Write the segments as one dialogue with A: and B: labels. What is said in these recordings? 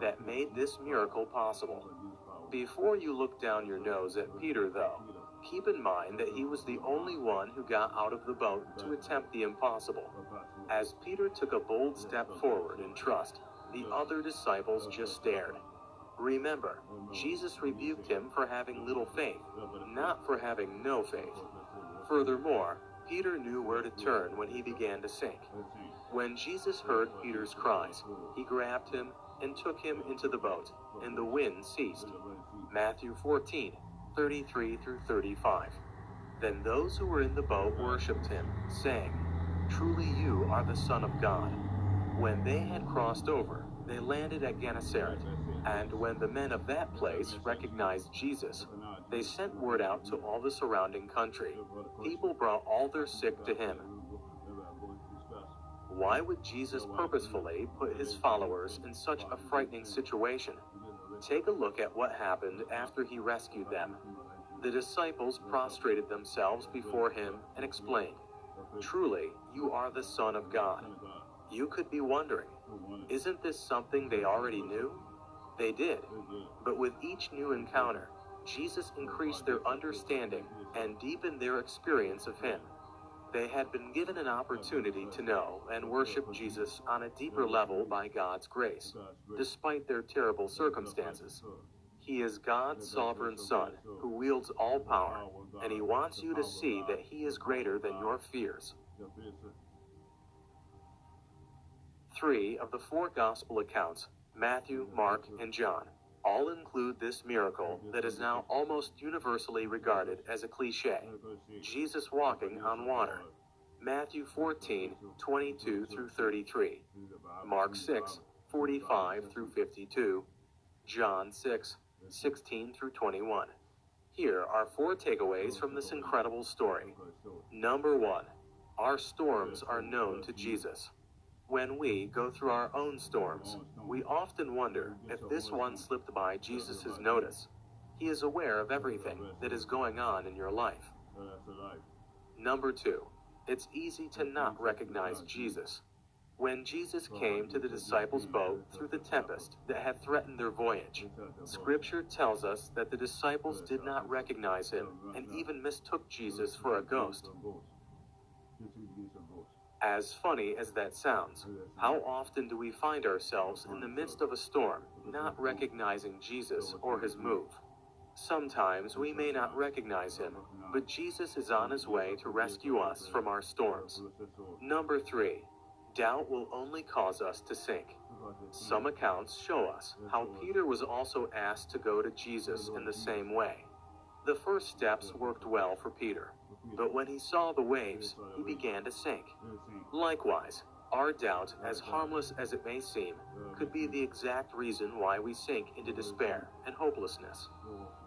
A: that made this miracle possible. Before you look down your nose at Peter, though, keep in mind that he was the only one who got out of the boat to attempt the impossible. As Peter took a bold step forward in trust, the other disciples just stared. Remember, Jesus rebuked him for having little faith, not for having no faith. Furthermore, Peter knew where to turn when he began to sink. When Jesus heard Peter's cries, he grabbed him and took him into the boat, and the wind ceased. Matthew 14:33 through 35. Then those who were in the boat worshipped him, saying, "Truly you are the Son of God." When they had crossed over, they landed at Gennesaret, and when the men of that place recognized Jesus, they sent word out to all the surrounding country. People brought all their sick to him. Why would Jesus purposefully put his followers in such a frightening situation? Take a look at what happened after he rescued them. The disciples prostrated themselves before him and explained, "Truly, you are the Son of God." You could be wondering, isn't this something they already knew? They did, but with each new encounter, Jesus increased their understanding and deepened their experience of him. They had been given an opportunity to know and worship Jesus on a deeper level by God's grace, despite their terrible circumstances. He is God's sovereign Son, who wields all power, and he wants you to see that he is greater than your fears. 3 of the 4 gospel accounts, Matthew, Mark, and John, all include this miracle that is now almost universally regarded as a cliché: Jesus walking on water. Matthew 14:22 through 33, Mark 6:45 through 52, John 6:16 through 21. Here are 4 takeaways from this incredible story. Number 1. Our storms are known to Jesus. When we go through our own storms, we often wonder if this one slipped by Jesus' notice. He is aware of everything that is going on in your life. Number 2. It's easy to not recognize Jesus. When Jesus came to the disciples' boat through the tempest that had threatened their voyage, Scripture tells us that the disciples did not recognize him and even mistook Jesus for a ghost. As funny as that sounds, how often do we find ourselves in the midst of a storm, not recognizing Jesus or his move? Sometimes we may not recognize him, but Jesus is on his way to rescue us from our storms. Number 3. Doubt will only cause us to sink. Some accounts show us how Peter was also asked to go to Jesus in the same way. The first steps worked well for Peter, but when he saw the waves, he began to sink. Likewise, our doubt, as harmless as it may seem, could be the exact reason why we sink into despair and hopelessness.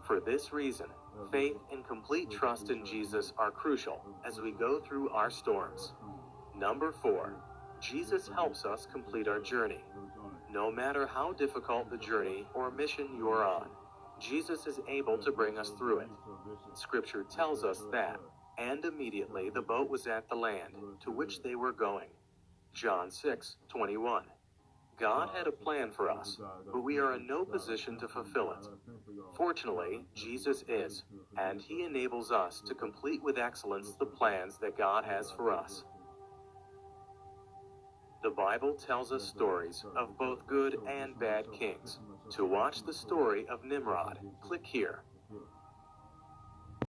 A: For this reason, faith and complete trust in Jesus are crucial as we go through our storms. Number 4. Jesus helps us complete our journey. No matter how difficult the journey or mission you are on, Jesus is able to bring us through it. Scripture tells us that, and immediately the boat was at the land to which they were going. John 6:21. God had a plan for us, but we are in no position to fulfill it. Fortunately, Jesus is, and he enables us to complete with excellence the plans that God has for us. The Bible tells us stories of both good and bad kings. To watch the story of Nimrod, click here.